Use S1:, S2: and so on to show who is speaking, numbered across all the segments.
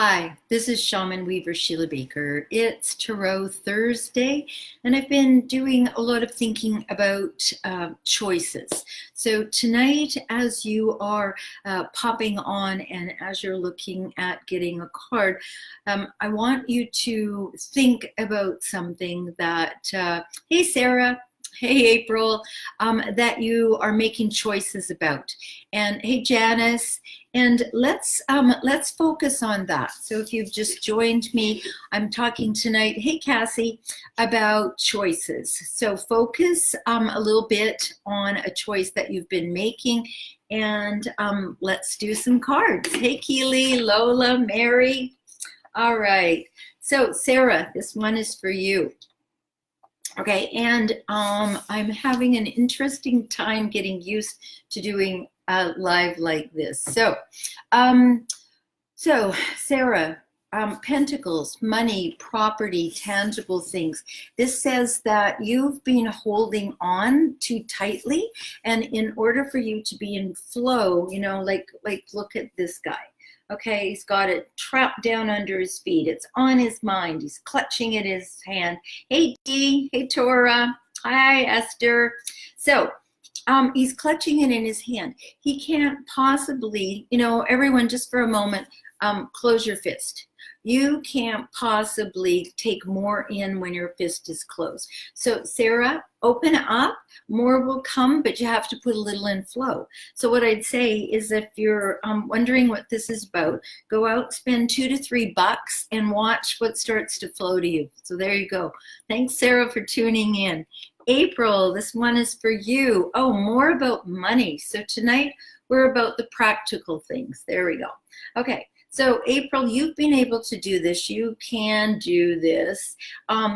S1: Hi, this is Shaman Weaver Sheila Baker. It's Tarot Thursday, and I've been doing a lot of thinking about choices. So tonight, as you are popping on and as you're looking at getting a card, I want you to think about something that, hey Sarah, hey April, that you are making choices about. And hey Janice, and let's focus on that. So if you've just joined me, I'm talking tonight, hey Cassie, about choices. So focus a little bit on a choice that you've been making, and let's do some cards. Hey Keely, Lola, Mary. All right. So Sarah, this one is for you. Okay, and I'm having an interesting time getting used to doing live like this. So Sarah, pentacles, money, property, tangible things. This says that you've been holding on too tightly, and in order for you to be in flow, you know, like look at this guy. Okay, he's got it trapped down under his feet. It's on his mind. He's clutching at his hand. Hey, Dee. Hey, Tora. Hi, Esther. So he's clutching it in his hand. He can't possibly, you know, everyone just for a moment, close your fist. You can't possibly take more in when your fist is closed. So Sarah, open up, more will come, but you have to put a little in flow. So what I'd say is if you're wondering what this is about, go out, spend $2 to $3 and watch what starts to flow to you. So there you go. Thanks, Sarah, for tuning in. April, this one is for you. Oh, more about money. So tonight we're about the practical things. There we go. Okay. So April, you've been able to do this. You can do this.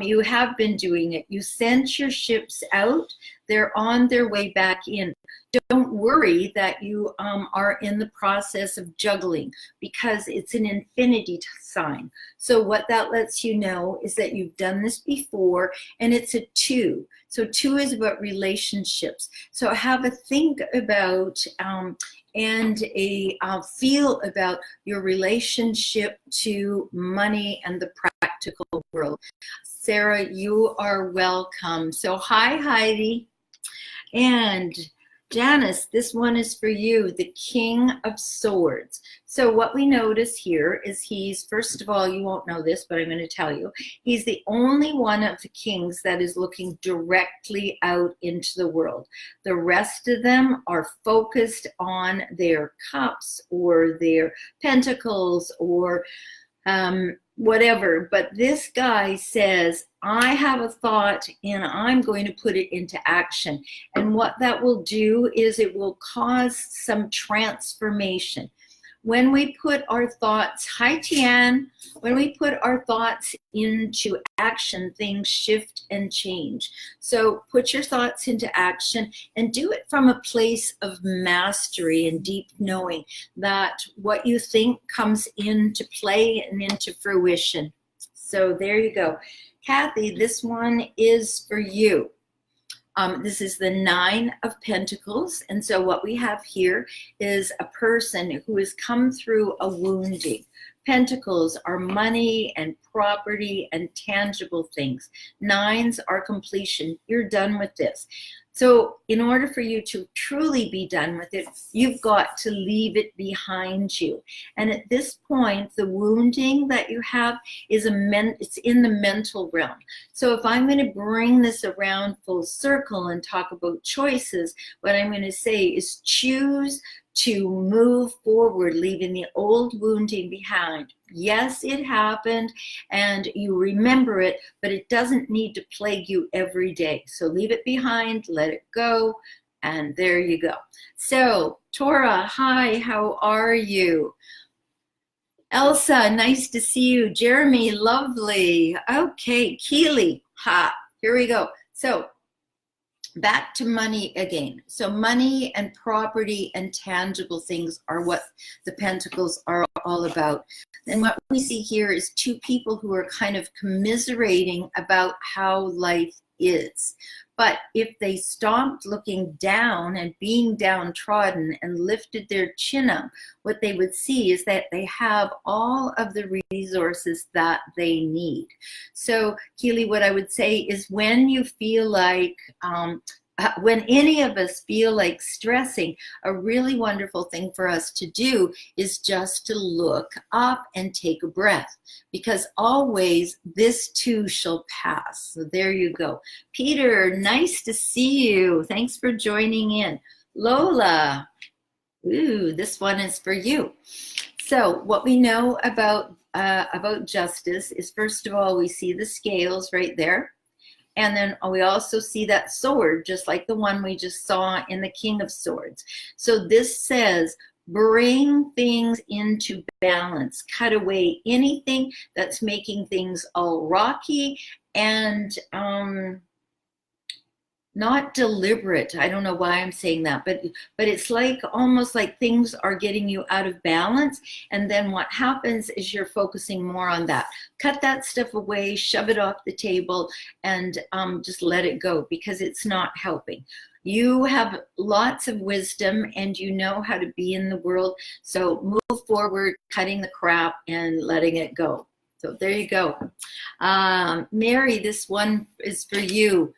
S1: You have been doing it. You sent your ships out. They're on their way back in. Don't worry that you are in the process of juggling, because it's an infinity sign. So what that lets you know is that you've done this before, and it's a 2. So 2 is about relationships. So have a think about and a feel about your relationship to money and the practical world. Sarah, you are welcome. So hi, Heidi. And Janice, this one is for you, the King of Swords. So what we notice here is he's, first of all, you won't know this, but I'm going to tell you, he's the only one of the kings that is looking directly out into the world. The rest of them are focused on their cups or their pentacles or whatever, but this guy says, I have a thought and I'm going to put it into action. And what that will do is it will cause some transformation. When we put our thoughts, hi Tian, when we put our thoughts into action, things shift and change. So put your thoughts into action and do it from a place of mastery and deep knowing that what you think comes into play and into fruition. So there you go. Kathy, this one is for you. This is the 9 of Pentacles. And so what we have here is a person who has come through a wounding. Pentacles are money and property and tangible things. 9s are completion. You're done with this. So in order for you to truly be done with it, you've got to leave it behind you. And at this point, the wounding that you have is it's in the mental realm. So if I'm going to bring this around full circle and talk about choices, what I'm going to say is choose to move forward, leaving the old wounding behind. Yes, it happened and you remember it, but it doesn't need to plague you every day. So leave it behind, let it go, and there you go. So Tora, hi, how are you? Elsa, nice to see you. Jeremy, lovely. Okay, Keely, ha, here we go. So back to money again. So money and property and tangible things are what the Pentacles are all about. And what we see here is 2 people who are kind of commiserating about how life is. But if they stopped looking down and being downtrodden and lifted their chin up, what they would see is that they have all of the resources that they need. So, Keely, what I would say is when you feel like, when any of us feel like stressing, a really wonderful thing for us to do is just to look up and take a breath, because always this too shall pass. So there you go. Peter, nice to see you. Thanks for joining in. Lola, ooh, this one is for you. So what we know about justice is, first of all, we see the scales right there. And then we also see that sword, just like the one we just saw in the King of Swords. So this says, bring things into balance. Cut away anything that's making things all rocky and not deliberate. I don't know why I'm saying that, but it's like almost like things are getting you out of balance. And then what happens is you're focusing more on that. Cut that stuff away, shove it off the table, and just let it go, because it's not helping. You have lots of wisdom and you know how to be in the world. So move forward, cutting the crap and letting it go. So there you go. Mary, this one is for you.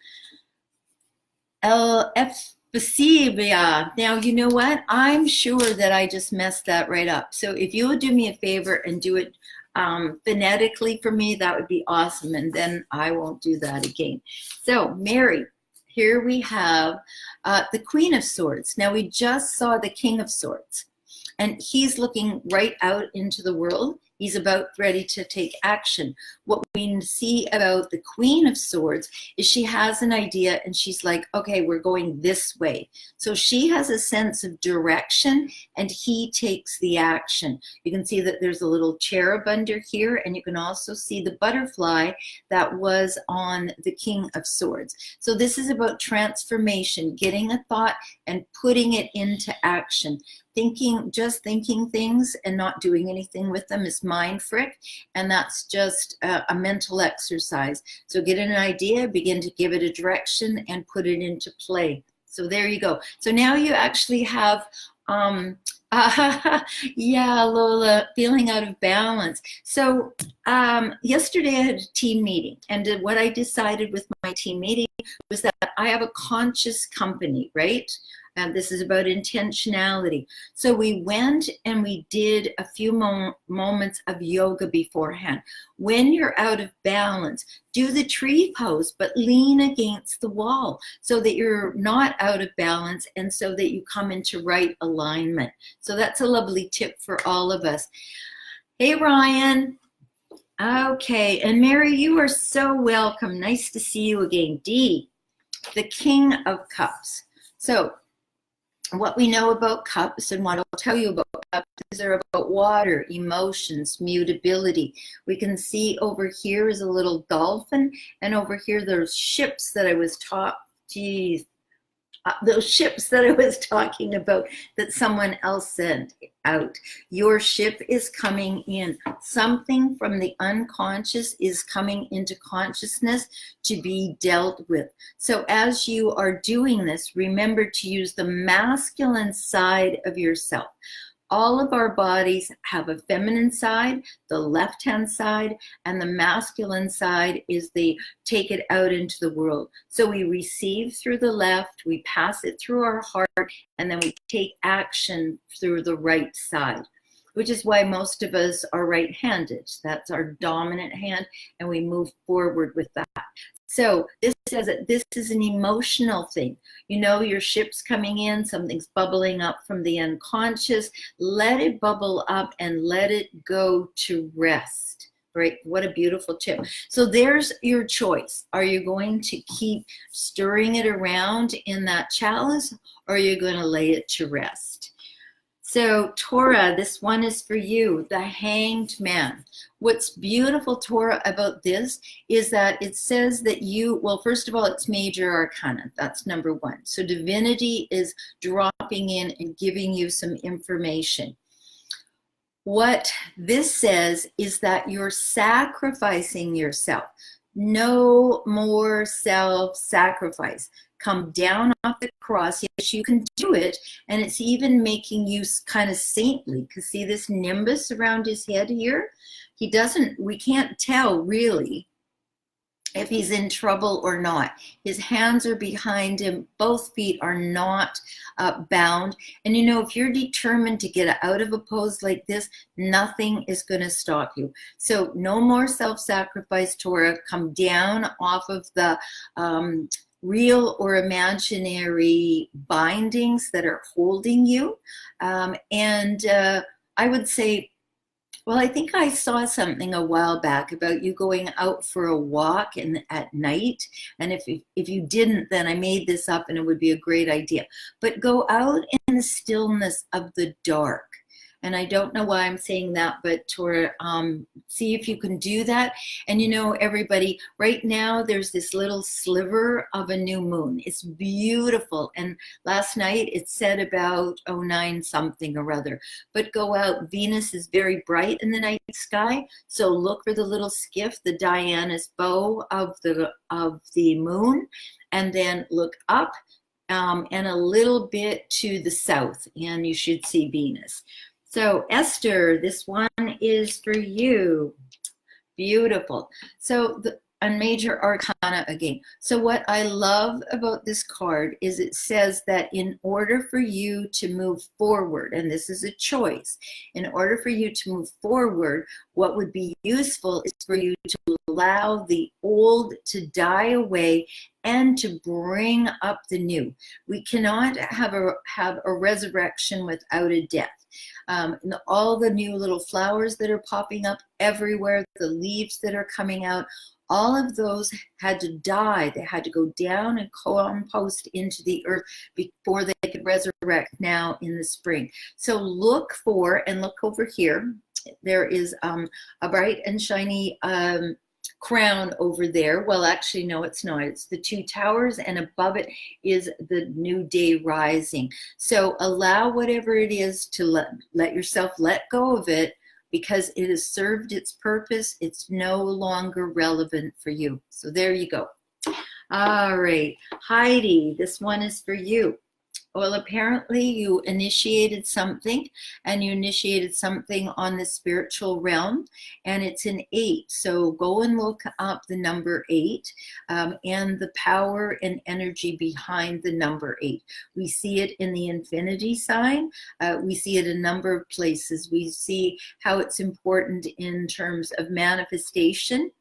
S1: Efphesivia. Now, you know what? I'm sure that I just messed that right up. So if you would do me a favor and do it phonetically for me, that would be awesome. And then I won't do that again. So, Mary, here we have the Queen of Swords. Now, we just saw the King of Swords, and he's looking right out into the world. He's about ready to take action. What we see about the Queen of Swords is she has an idea and she's like, okay, we're going this way. So she has a sense of direction and he takes the action. You can see that there's a little cherub under here, and you can also see the butterfly that was on the King of Swords. So this is about transformation, getting a thought and putting it into action. Just thinking things and not doing anything with them is mind frick, and that's just a mental exercise. So get an idea, begin to give it a direction, and put it into play. So there you go. So now you actually have, yeah, Lola, feeling out of balance. So yesterday I had a team meeting, and what I decided with my team meeting was that I have a conscious company, right? And this is about intentionality. So we went and we did a few moments of yoga beforehand. When you're out of balance, do the tree pose, but lean against the wall so that you're not out of balance and so that you come into right alignment. So that's a lovely tip for all of us. Hey, Ryan. Okay, and Mary, you are so welcome. Nice to see you again. D, the King of Cups. So what we know about cups and what I'll tell you about cups is they're about water, emotions, mutability. We can see over here is a little dolphin, and over here there's ships that I was taught. Geez, those ships that I was talking about that someone else sent out. Your ship is coming in. Something from the unconscious is coming into consciousness to be dealt with. So as you are doing this, remember to use the masculine side of yourself. All of our bodies have a feminine side, the left-hand side, and the masculine side is the take it out into the world. So we receive through the left, we pass it through our heart, and then we take action through the right side, which is why most of us are right-handed. That's our dominant hand, and we move forward with that. So this says that this is an emotional thing. You know, your ship's coming in, something's bubbling up from the unconscious. Let it bubble up and let it go to rest, right? What a beautiful tip. So there's your choice. Are you going to keep stirring it around in that chalice, or are you going to lay it to rest? So Torah, this one is for you, the Hanged Man. What's beautiful, Torah, about this is that it says that you, well, first of all, it's major arcana. That's number one. So divinity is dropping in and giving you some information. What this says is that you're sacrificing yourself. No more self-sacrifice. Come down off the cross. Yes, you can do it. And it's even making you kind of saintly. Because see this nimbus around his head here? We can't tell really if he's in trouble or not. His hands are behind him. Both feet are not bound. And you know, if you're determined to get out of a pose like this, nothing is going to stop you. So no more self-sacrifice, Torah. Come down off of the real or imaginary bindings that are holding you. I would say, well, I think I saw something a while back about you going out for a walk at night. And if you didn't, then I made this up and it would be a great idea. But go out in the stillness of the dark. And I don't know why I'm saying that, but Torah, see if you can do that. And you know, everybody, right now there's this little sliver of a new moon. It's beautiful. And last night it said about 09 something or other. But go out. Venus is very bright in the night sky. So look for the little skiff, the Diana's bow of the moon, and then look up and a little bit to the south, and you should see Venus. So Esther, this one is for you. Beautiful. So a major arcana again. So what I love about this card is it says that in order for you to move forward, and this is a choice, in order for you to move forward, what would be useful is for you to allow the old to die away and to bring up the new. We cannot have a resurrection without a death. All the new little flowers that are popping up everywhere, the leaves that are coming out, all of those had to die. They had to go down and compost into the earth before they could resurrect now in the spring. So look for, and look over here, there is a bright and shiny crown over there. Well, actually, no, it's not. It's the two towers, and above it is the new day rising. So allow whatever it is to let yourself let go of it, because it has served its purpose. It's no longer relevant for you. So there you go. All right, Heidi, this one is for you. Well, apparently you initiated something, and you initiated something on the spiritual realm, and it's an 8. So go and look up the number 8 and the power and energy behind the number 8. We see it in the infinity sign. We see it in a number of places. We see how it's important in terms of manifestation.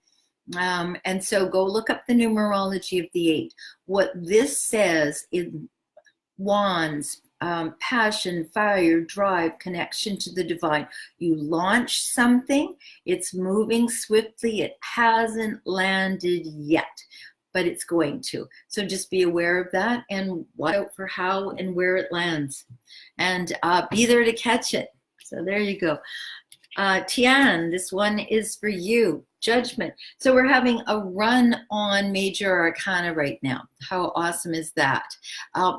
S1: And so go look up the numerology of the 8. What this says in wands, passion, fire, drive, connection to the divine. You launch something, it's moving swiftly, it hasn't landed yet, but it's going to. So just be aware of that and watch out for how and where it lands, and be there to catch it. So there you go. Tian, this one is for you. Judgment. So we're having a run on major arcana right now. How awesome is that?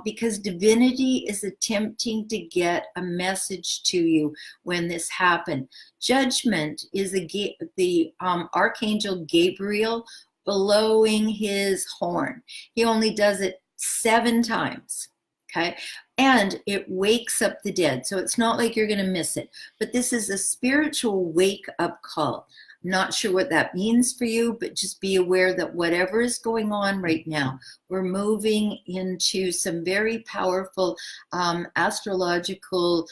S1: Because divinity is attempting to get a message to you when this happened. Judgment is the Archangel Gabriel blowing his horn. He only does it 7 times. Okay. And it wakes up the dead. So it's not like you're going to miss it. But this is a spiritual wake-up call. Not sure what that means for you, but just be aware that whatever is going on right now, we're moving into some very powerful astrological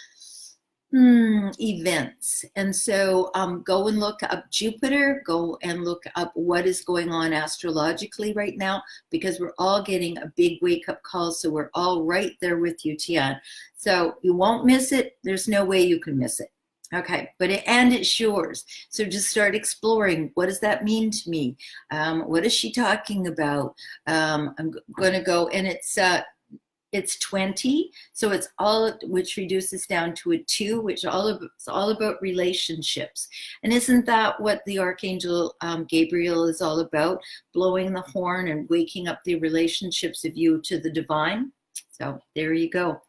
S1: events. And so go and look up Jupiter, go and look up what is going on astrologically right now, because we're all getting a big wake-up call. So we're all right there with you, Tian. So you won't miss it. There's no way you can miss it. Okay, but it's yours. So just start exploring. What does that mean to me? What is she talking about? I'm going to go, and it's 20, so it's all, which reduces down to a 2, which it's all about relationships. And isn't that what the Archangel Gabriel is all about? Blowing the horn and waking up the relationships of you to the divine. So there you go.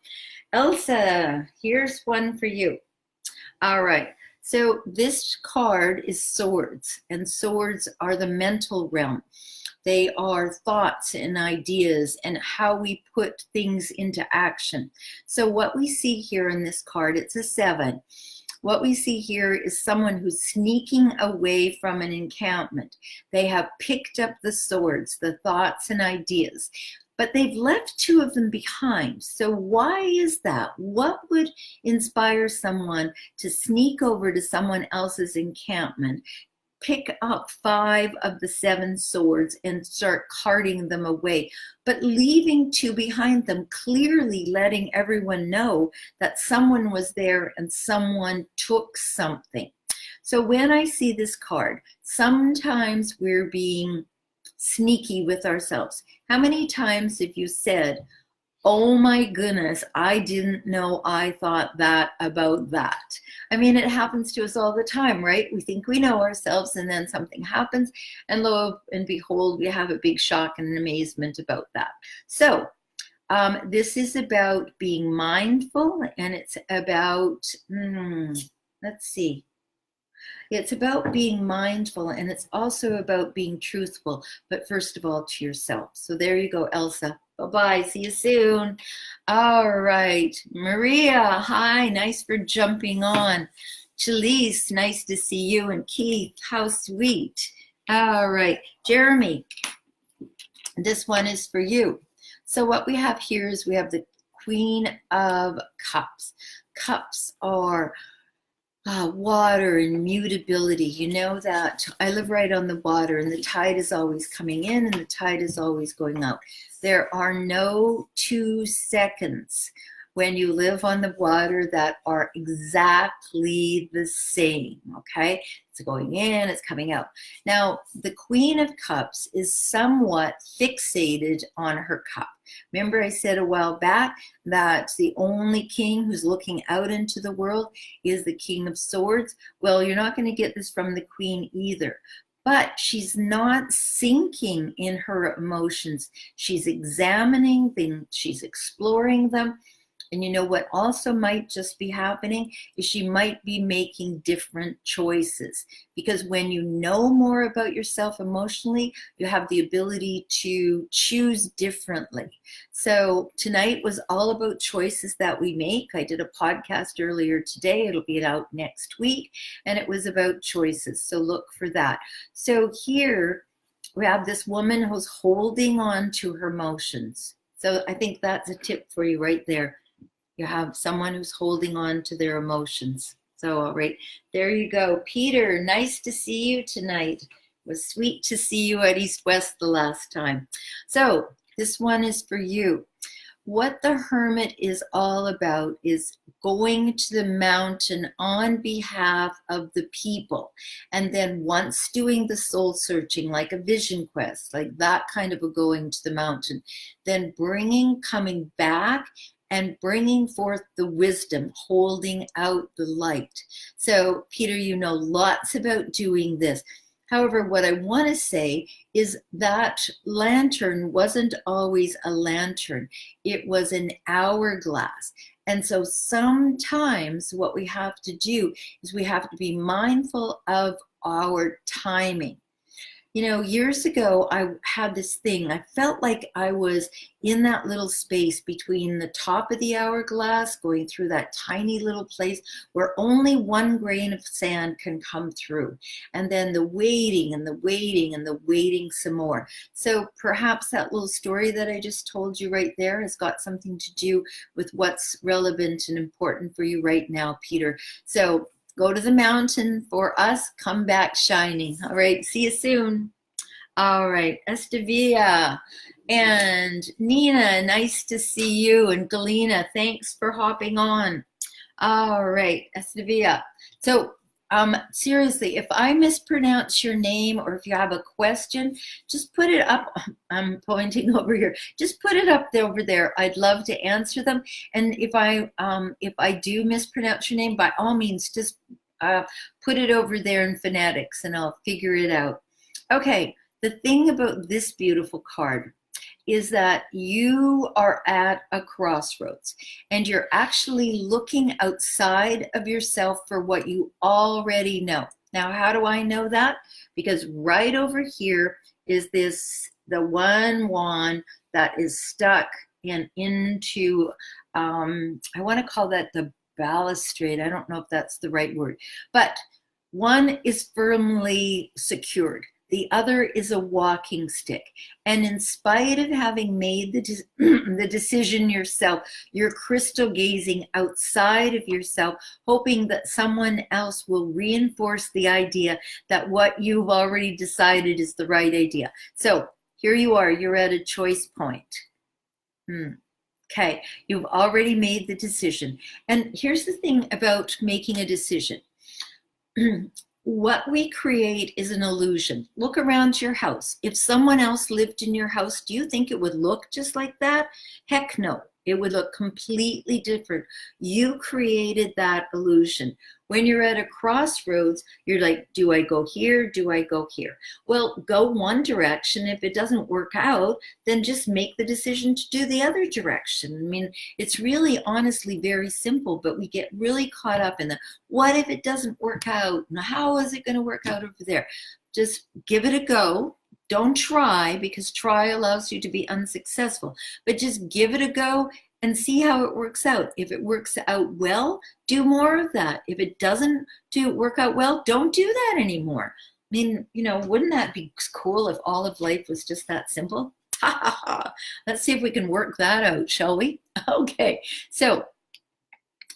S1: Elsa, here's one for you. All right, So this card is swords, and swords are the mental realm. They are thoughts and ideas and how we put things into action. So what we see here in this card, it's a 7. What we see here is someone who's sneaking away from an encampment. They have picked up the swords, the thoughts and ideas, but they've left 2 of them behind. So why is that? What would inspire someone to sneak over to someone else's encampment, pick up 5 of the 7 swords and start carting them away, but leaving 2 behind them, clearly letting everyone know that someone was there and someone took something? So when I see this card, sometimes we're being sneaky with ourselves. How many times have you said, oh my goodness, I didn't know I thought that about that? I mean, it happens to us all the time, right? We think we know ourselves and then something happens and lo and behold, we have a big shock and amazement about that. So this is about being mindful, and it's about, let's see. It's about being mindful, and it's also about being truthful, but first of all, to yourself. So there you go, Elsa. Bye-bye. See you soon. All right. Maria, hi. Nice for jumping on. Chalise, nice to see you. And Keith, how sweet. All right. Jeremy, this one is for you. So what we have here is we have the Queen of Cups. Cups are water and mutability. You know that I live right on the water, and the tide is always coming in and the tide is always going out. There are no 2 seconds when you live on the water that are exactly the same, okay? It's going in, it's coming out. Now, the Queen of Cups is somewhat fixated on her cup. Remember I said a while back that the only king who's looking out into the world is the King of Swords? Well, you're not going to get this from the Queen either. But she's not sinking in her emotions. She's examining things, she's exploring them. And you know what also might just be happening is she might be making different choices, because when you know more about yourself emotionally, you have the ability to choose differently. So tonight was all about choices that we make. I did a podcast earlier today. It'll be out next week, and it was about choices. So look for that. So here we have this woman who's holding on to her emotions. So I think that's a tip for you right there. You have someone who's holding on to their emotions. So, all right, there you go. Peter, nice to see you tonight. It was sweet to see you at East West the last time. So this one is for you. What the Hermit is all about is going to the mountain on behalf of the people. And then once doing the soul searching, like a vision quest, like that kind of a going to the mountain, then coming back and bringing forth the wisdom, holding out the light. So, Peter, you know lots about doing this. However, what I want to say is that lantern wasn't always a lantern. It was an hourglass. And so sometimes what we have to do is we have to be mindful of our timing. You know, years ago, I had this thing. I felt like I was in that little space between the top of the hourglass, going through that tiny little place where only 1 grain of sand can come through. And then the waiting and the waiting and the waiting some more. So perhaps that little story that I just told you right there has got something to do with what's relevant and important for you right now, Peter. So go to the mountain for us, come back shining. All right, see you soon. All right, Estavia and Nina, nice to see you. And Galena, thanks for hopping on. All right, Estavia. So seriously, if I mispronounce your name or if you have a question, just put it up. I'm pointing over here. Just put it up there, over there. I'd love to answer them. And if I do mispronounce your name, by all means, just put it over there in phonetics and I'll figure it out. Okay, the thing about this beautiful card, is that you are at a crossroads and you're actually looking outside of yourself for what you already know. Now, how do I know that? Because right over here is the one wand that is stuck into, I want to call that the balustrade. I don't know if that's the right word, but one is firmly secured. The other is a walking stick. And in spite of having made the decision yourself, you're crystal gazing outside of yourself, hoping that someone else will reinforce the idea that what you've already decided is the right idea. So here you are, you're at a choice point. Okay, you've already made the decision. And here's the thing about making a decision. What we create is an illusion. Look around your house. If someone else lived in your house, do you think it would look just like that? Heck no. It would look completely different. You created that illusion. When you're at a crossroads, you're like, do I go here? Do I go here? Well, go one direction. If it doesn't work out, then just make the decision to do the other direction. I mean, it's really honestly very simple, but we get really caught up in the, what if it doesn't work out? Now, how is it going to work out over there? Just give it a go. Don't try, because try allows you to be unsuccessful, but just give it a go and see how it works out. If it works out well, do more of that. If it doesn't work out well, don't do that anymore. I mean, you know, wouldn't that be cool if all of life was just that simple? Let's see if we can work that out, shall we? Okay, so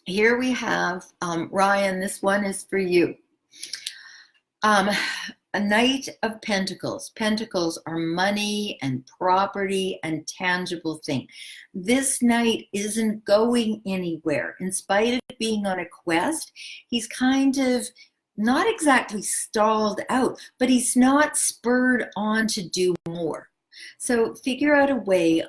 S1: here we have Ryan. This one is for you. A Knight of Pentacles. Pentacles are money and property and tangible thing. This knight isn't going anywhere. In spite of being on a quest, he's kind of not exactly stalled out, but he's not spurred on to do more. So figure out a way.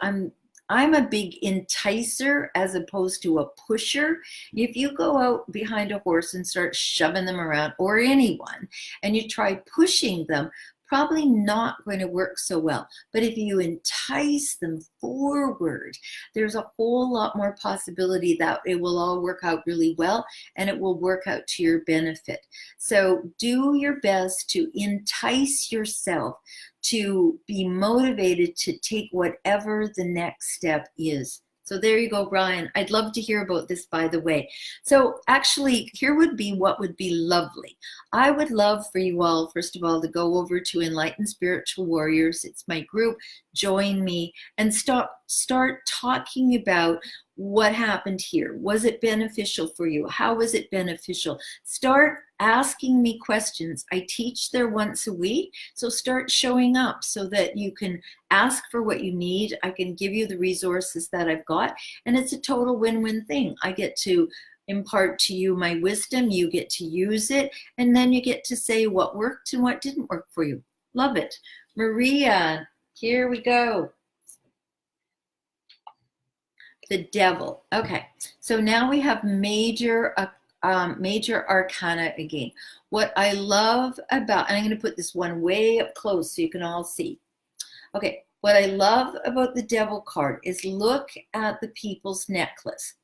S1: I'm a big enticer as opposed to a pusher. If you go out behind a horse and start shoving them around, or anyone, and you try pushing them, probably not going to work so well. But if you entice them forward, there's a whole lot more possibility that it will all work out really well and it will work out to your benefit. So do your best to entice yourself to be motivated to take whatever the next step is. So there you go, Brian. I'd love to hear about this, by the way. So actually, here would be what would be lovely. I would love for you all, first of all, to go over to Enlightened Spiritual Warriors. It's my group. Join me and start talking about what happened here. Was it beneficial for you? How was it beneficial? Start asking me questions. I teach there once a week, so start showing up so that you can ask for what you need. I can give you the resources that I've got, and it's a total win-win thing. I get to impart to you my wisdom, you get to use it, and then you get to say what worked and what didn't work for you. Love it. Maria, here we go. The Devil. Okay, so now we have major arcana again. What I love about, and I'm going to put this one way up close so you can all see. Okay, what I love about the Devil card is look at the people's necklace.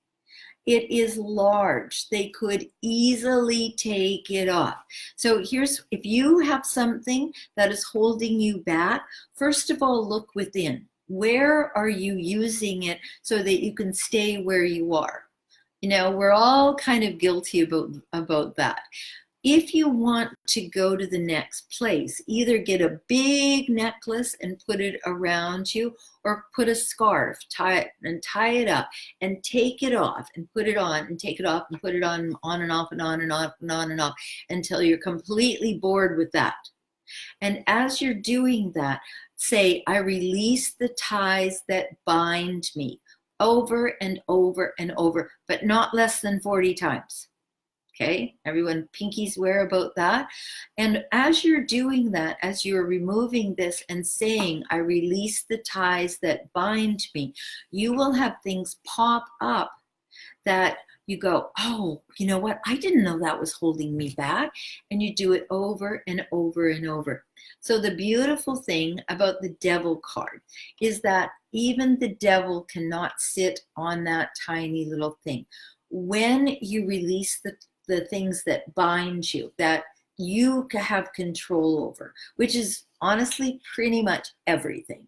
S1: It is large. They could easily take it off. So here's, if you have something that is holding you back, first of all, look within. Where are you using it so that you can stay where you are? You know, we're all kind of guilty about that. If you want to go to the next place, either get a big necklace and put it around you, or put a scarf, tie it up and take it off and put it on and take it off and put it on and off and on and off and on and off until you're completely bored with that. And as you're doing that, say, I release the ties that bind me, over and over and over, but not less than 40 times. Okay, everyone, pinky swear about that. And as you're doing that, as you're removing this and saying, I release the ties that bind me, you will have things pop up that you go, oh, you know what? I didn't know that was holding me back. And you do it over and over and over. So the beautiful thing about the devil card is that even the devil cannot sit on that tiny little thing. When you release the things that bind you, that you have control over, which is honestly pretty much everything,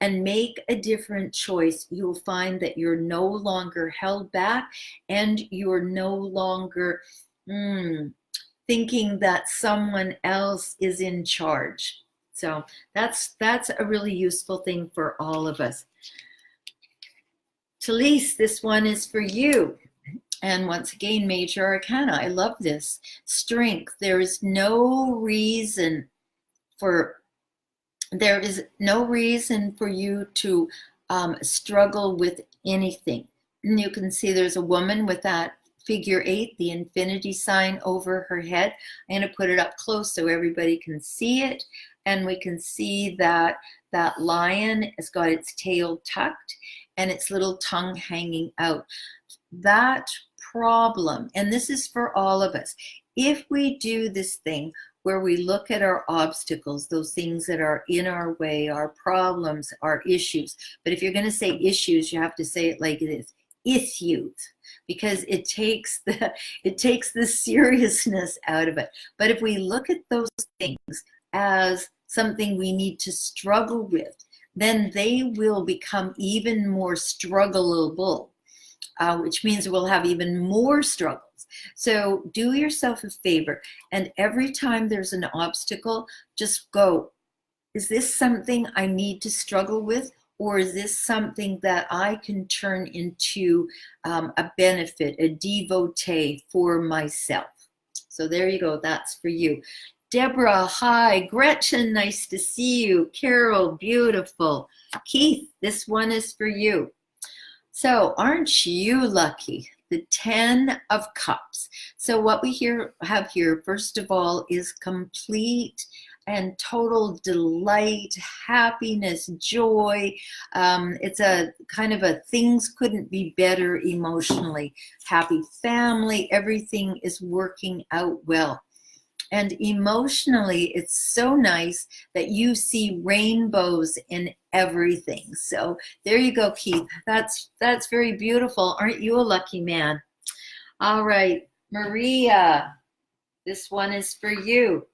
S1: and make a different choice, you'll find that you're no longer held back, and you're no longer thinking that someone else is in charge. So that's a really useful thing for all of us. Talise, this one is for you. And once again, Major Arcana. I love this. Strength. There is no reason for you to struggle with anything. And you can see there's a woman with that figure 8, the infinity sign over her head. I'm going to put it up close so everybody can see it. And we can see that that lion has got its tail tucked and its little tongue hanging out. That problem, and this is for all of us, if we do this thing where we look at our obstacles, those things that are in our way, our problems, our issues. But if you're going to say issues, you have to say it like it is, issues, because it takes the seriousness out of it. But if we look at those things as something we need to struggle with, then they will become even more struggleable, which means we'll have even more struggles. So do yourself a favor, and every time there's an obstacle, just go, is this something I need to struggle with, or is this something that I can turn into a benefit, a devotee for myself? So there you go, that's for you. Deborah, hi. Gretchen, nice to see you. Carol, beautiful. Keith, this one is for you. So aren't you lucky? The 10 of Cups. So what we have here, first of all, is complete and total delight, happiness, joy. It's a kind of a things couldn't be better emotionally. Happy family, everything is working out well. And emotionally, it's so nice that you see rainbows in everything. So there you go, Keith. That's very beautiful. Aren't you a lucky man? All right, Maria, this one is for you.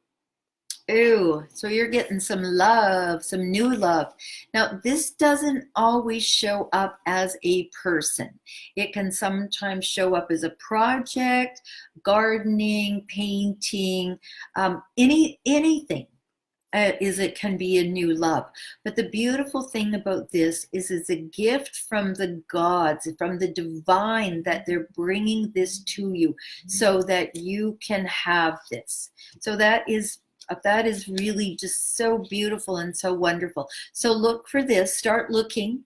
S1: Ooh, so you're getting some love, some new love. Now, this doesn't always show up as a person. It can sometimes show up as a project, gardening, painting, anything. It can be a new love. But the beautiful thing about this is it's a gift from the gods, from the divine, that they're bringing this to you so that you can have this. So that is really just so beautiful and so wonderful. So look for this. Start looking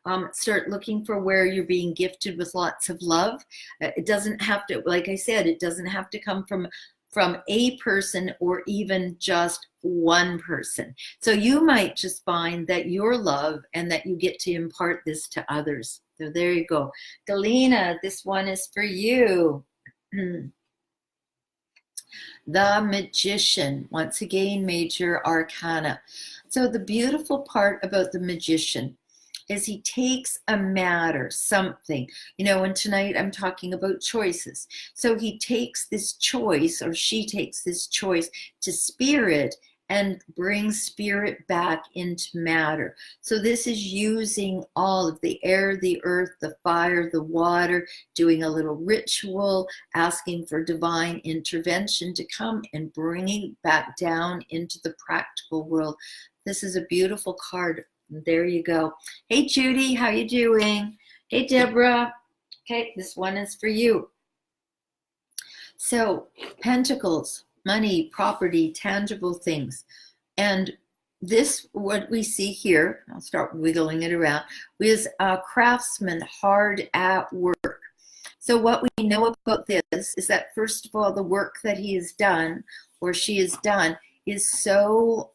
S1: for where you're being gifted with lots of love. It doesn't have to, like I said, it doesn't have to come from a person or even just one person. So you might just find that your love and that you get to impart this to others. So there you go. Galena, this one is for you. The Magician, once again, Major Arcana. So the beautiful part about the Magician is he takes a matter, something, and tonight I'm talking about choices. So he takes this choice, or she takes this choice to spirit and brings spirit back into matter. So this is using all of the air, the earth, the fire, the water, doing a little ritual, asking for divine intervention to come and bringing it back down into the practical world. This is a beautiful card. There you go. Hey, Judy, how you doing? Hey, Deborah. Okay, this one is for you. So, Pentacles, money, property, tangible things. And this, what we see here, I'll start wiggling it around, is a craftsman hard at work. So what we know about this is that, first of all, the work that he has done or she has done is so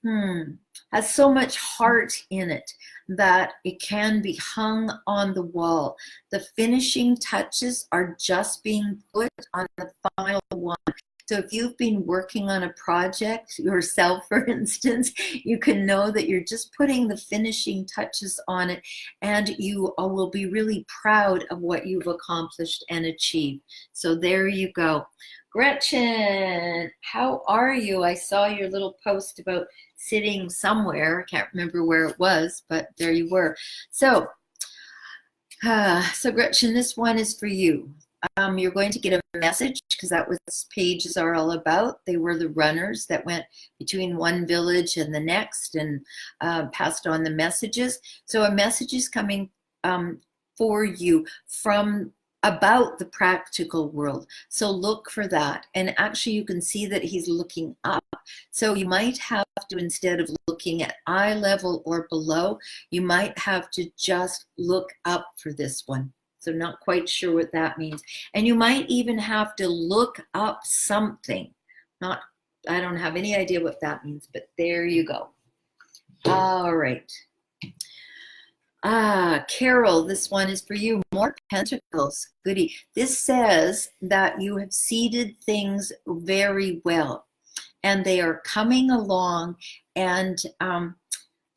S1: Has so much heart in it that it can be hung on the wall. The finishing touches are just being put on the final one. So if you've been working on a project yourself, for instance, you can know that you're just putting the finishing touches on it, and you will be really proud of what you've accomplished and achieved. So there you go. Gretchen, how are you? I saw your little post about sitting somewhere. I can't remember where it was, but there you were. So Gretchen, this one is for you. You're going to get a message, because that what this pages are all about. They were the runners that went between one village and the next and passed on the messages. So a message is coming for you from about the practical world. So look for that. And actually you can see that he's looking up. So you might have to, instead of looking at eye level or below, you might have to just look up for this one. So not quite sure what that means. And you might even have to look up something. I don't have any idea what that means, but there you go. All right. Carol, this one is for you. More pentacles. Goody. This says that you have seeded things very well, and they are coming along, and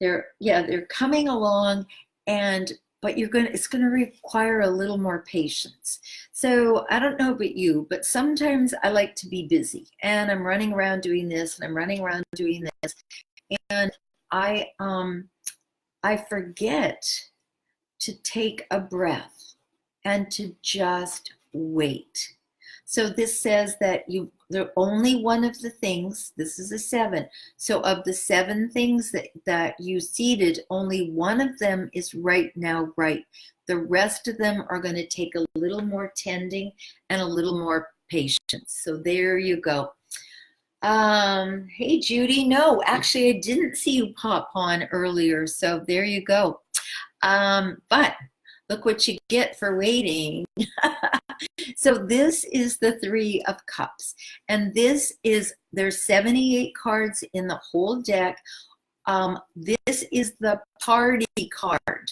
S1: they're coming along, and but it's going to require a little more patience. So I don't know about you, but sometimes I like to be busy, and I'm running around doing this, and I'm running around doing this, and I forget to take a breath and to just wait. So this says that they're only one of the things, this is a 7. So of the 7 things that you seeded, only one of them is right now right. The rest of them are going to take a little more tending and a little more patience. So there you go. Hey Judy, no, actually I didn't see you pop on earlier, so there you go. But look what you get for waiting. So this is the 3 of Cups, and there's 78 cards in the whole deck. This is the party card.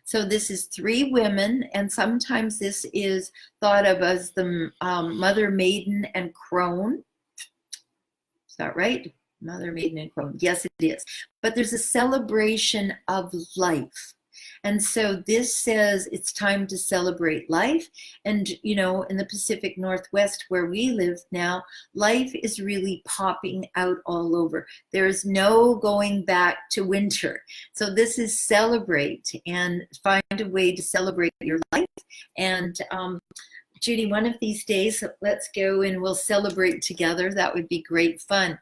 S1: So this is 3 women, and sometimes this is thought of as the Mother, Maiden, and Crone. Is that right? Mother, Maiden, and Crone. Yes, it is. But there's a celebration of life. And so this says it's time to celebrate life. And, you know, in the Pacific Northwest where we live now, life is really popping out all over. There is no going back to winter. So this is celebrate and find a way to celebrate your life. And Judy, one of these days, let's go and we'll celebrate together. That would be great fun.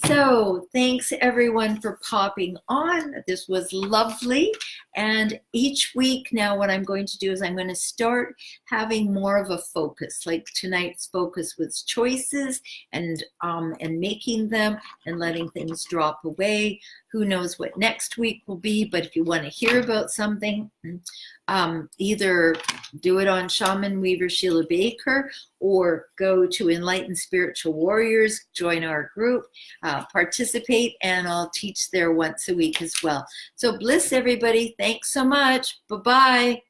S1: So thanks everyone for popping on. This was lovely. And each week now what I'm going to do is I'm going to start having more of a focus. Like tonight's focus was choices and making them and letting things drop away. Who knows what next week will be, but if you want to hear about something, either do it on Shaman Weaver Shiela Baker or go to Enlightened Spiritual Warriors, join our group, participate, and I'll teach there once a week as well. So bliss everybody. Thanks so much. Bye-bye.